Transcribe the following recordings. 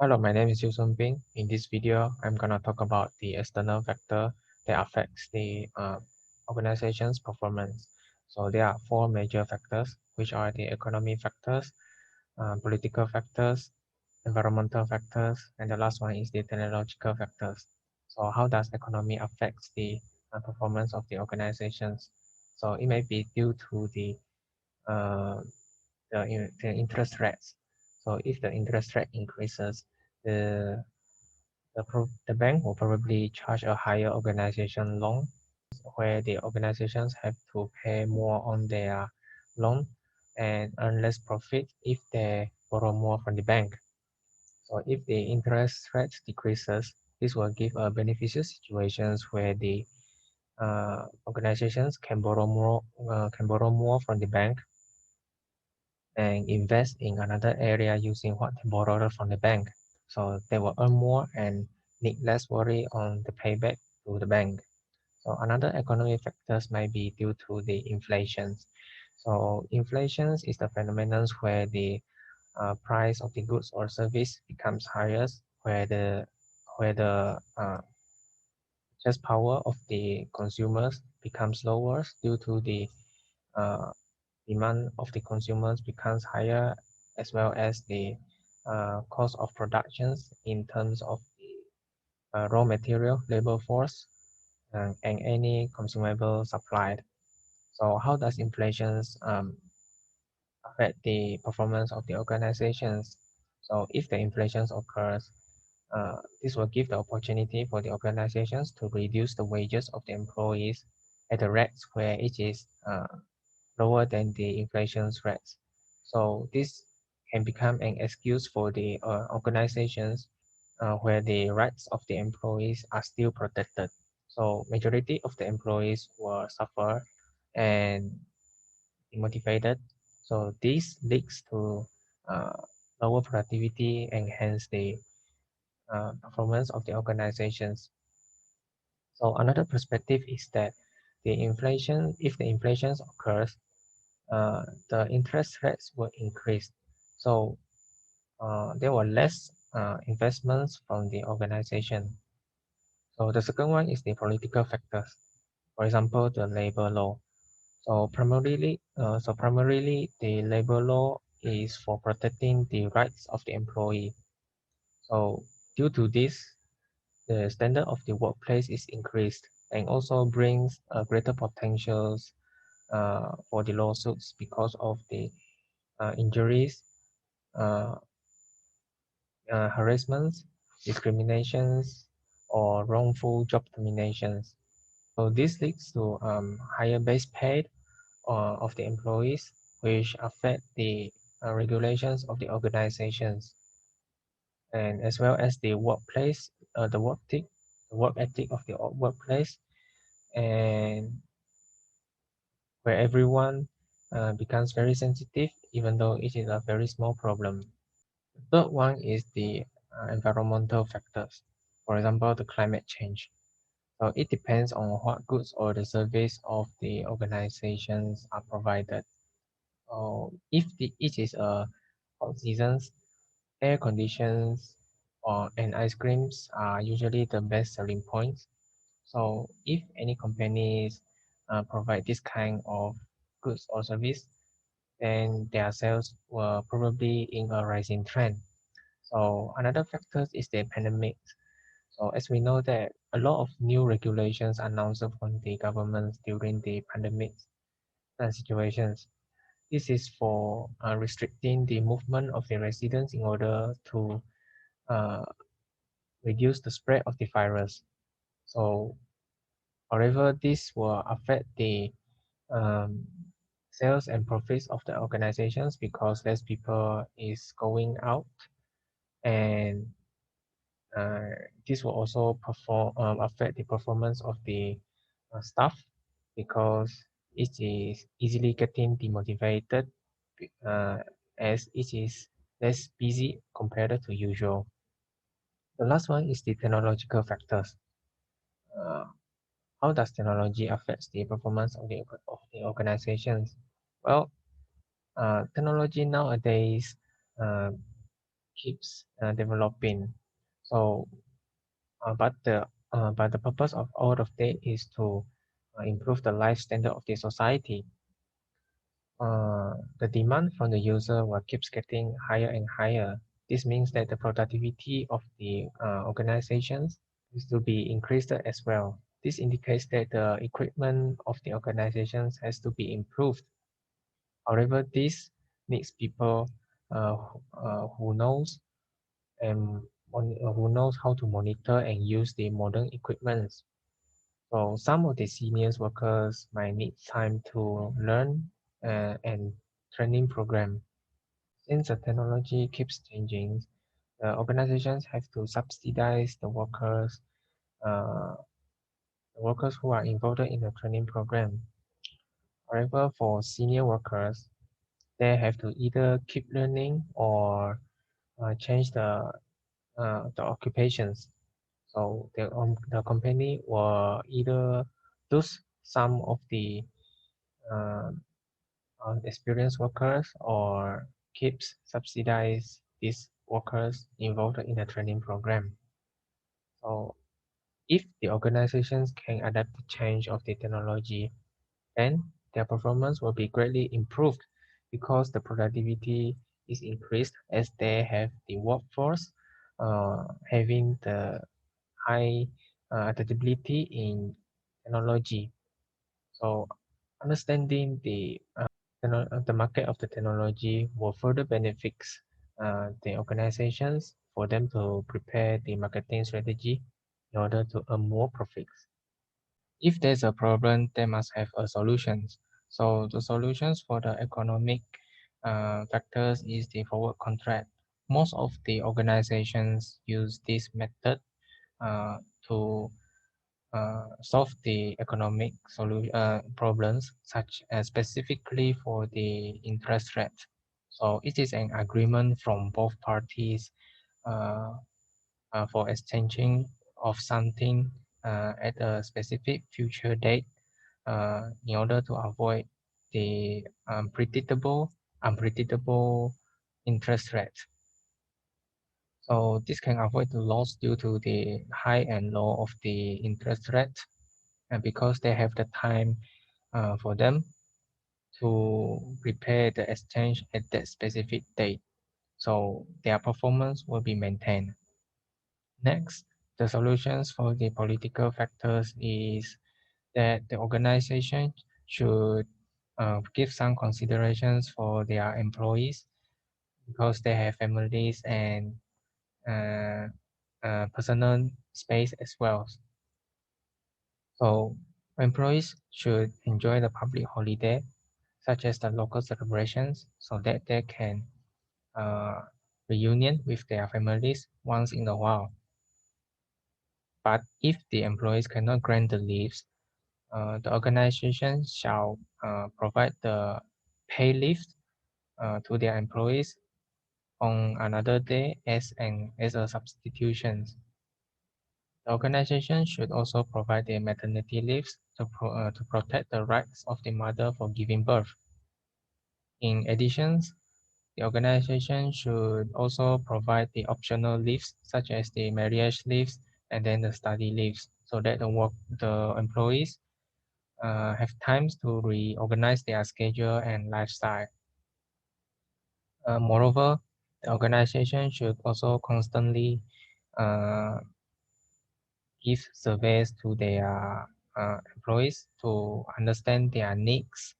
Hello, my name is Piin. In this video, I'm gonna talk about the external factor that affects the organization's performance. So there are four major factors, which are the economic factors, political factors, environmental factors, and the last one is the technological factors. So how does economy affect the performance of the organizations? So it may be due to uh, the interest rates. So if the interest rate increases, the the bank will probably charge a higher organization loan, where the organizations have to pay more on their loan and earn less profit if they borrow more from the bank. So if the interest rate decreases, this will give a beneficial situations where the organizations can borrow more from the bank and invest in another area using what they borrowed from the bank. So they will earn more and need less worry on the payback to the bank. So another economic factors might be due to the inflation. So inflation is the phenomenon where the price of the goods or service becomes higher, where the purchase power of the consumers becomes lower due to the uh, demand of the consumers becomes higher, as well as the cost of productions in terms of the raw material, labor force, and any consumable supplied. So how does inflation affect the performance of the organizations? So if the inflation occurs, this will give the opportunity for the organizations to reduce the wages of the employees at a rate where it is lower than the inflation rates. So this can become an excuse for the organizations where the rights of the employees are still protected. So majority of the employees will suffer and demotivated. So this leads to uh, lower productivity and hence the performance of the organizations. So another perspective is that if the inflation occurs, the interest rates will increase. So there were less investments from the organization. So the second one is the political factors. For example, the labor law. So primarily, the labor law is for protecting the rights of the employee. So due to this, the standard of the workplace is increased and also brings greater potentials for the lawsuits because of the injuries, uh, harassments, discriminations, or wrongful job terminations. So this leads to higher base pay of the employees, which affect the regulations of the organizations, and as well as the workplace, the work ethic of the workplace, and where everyone becomes very sensitive, even though it is a very small problem. The third one is the environmental factors. For example, the climate change. So it depends on what goods or the service of the organizations are provided. If it is a hot seasons, air conditions and ice creams are usually the best selling points. So if any companies provide this kind of goods or service, then their sales were probably in a rising trend. So another factor is the pandemic. So as we know that a lot of new regulations announced from the government during the pandemic situations. This is for restricting the movement of the residents in order to uh, reduce the spread of the virus. So, however, this will affect the um, sales and profits of the organizations because less people is going out, and uh, this will also affect the performance of the staff because it is easily getting demotivated uh, as it is less busy compared to usual. The last one is the technological factors. Uh, how does technology affect the performance of the organizations? Well, technology nowadays uh, keeps developing. So, but the purpose of all of that is to improve the life standard of the society. The demand from the user will keeps getting higher and higher. This means that the productivity of the organizations is to be increased as well. This indicates that the equipment of the organizations has to be improved. However, this needs people who knows and who knows how to monitor and use the modern equipment. So some of the senior workers might need time to learn and training program. Since the technology keeps changing, the organizations have to subsidize uh, the workers who are involved in the training program. However, for senior workers, they have to either keep learning or change the occupations. So the company will either lose some of the uh, experienced workers or keeps subsidize these workers involved in the training program. So if the organizations can adapt the change of the technology, then their performance will be greatly improved because the productivity is increased as they have the workforce having the high adaptability in technology. So understanding the market of the technology will further benefits the organizations for them to prepare the marketing strategy in order to earn more profits. If there's a problem, they must have a solution. So the solutions for the economic factors is the forward contract. Most of the organizations use this method uh, to solve the economic problems, such as specifically for the interest rate. So it is an agreement from both parties uh, for exchanging of something at a specific future date in order to avoid the unpredictable interest rate. So this can avoid the loss due to the high and low of the interest rate, and because they have the time for them to prepare the exchange at that specific date. So their performance will be maintained. Next, the solutions for the political factors is that the organization should give some considerations for their employees because they have families and uh, personal space as well. So employees should enjoy the public holiday, such as the local celebrations, so that they can uh, reunion with their families once in a while. But if the employees cannot grant the leaves, the organization shall provide the pay leave to their employees on another day as a substitution. The organization should also provide the maternity leaves to protect the rights of the mother for giving birth. In addition, the organization should also provide the optional leaves such as the marriage leaves and then the study leaves so that the employees have times to reorganize their schedule and lifestyle. Moreover, the organization should also constantly uh, give surveys to their employees to understand their needs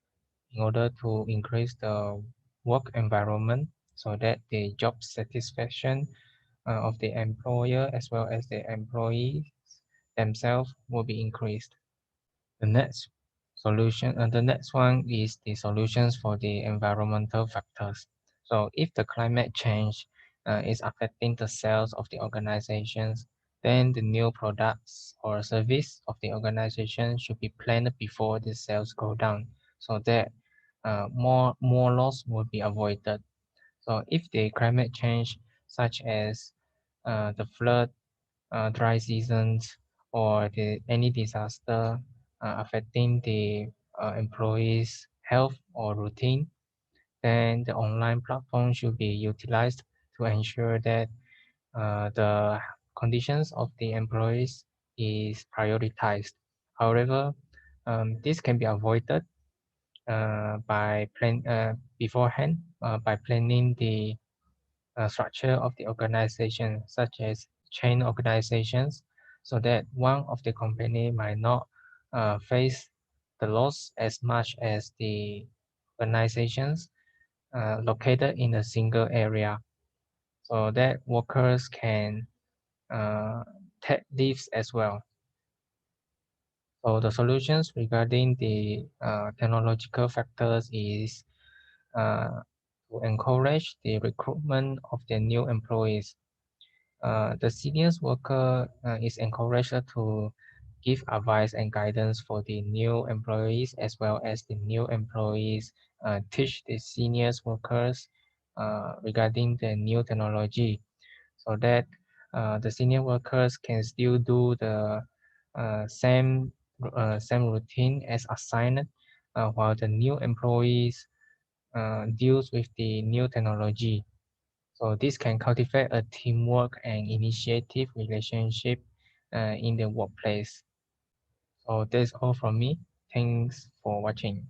in order to increase the work environment so that the job satisfaction of the employer as well as the employees themselves will be increased. The next one is the solutions for the environmental factors. So if the climate change is affecting the sales of the organizations, then the new products or service of the organization should be planned before the sales go down, so that more loss will be avoided. So if the climate change, such as the flood, dry seasons, or any disaster affecting the employees' health or routine, then the online platform should be utilized to ensure that the conditions of the employees is prioritized. However, this can be avoided by beforehand by planning the structure of the organization, such as chain organizations, so that one of the company might not face the loss as much as the organizations located in a single area, so that workers can take leaves as well. So the solutions regarding the technological factors is to encourage the recruitment of the new employees. The seniors worker is encouraged to give advice and guidance for the new employees, as well as the new employees teach the seniors workers regarding the new technology, so that the senior workers can still do the same routine as assigned, while the new employees deals with the new technology. So this can cultivate a teamwork and initiative relationship in the workplace. So that's all from me. Thanks for watching.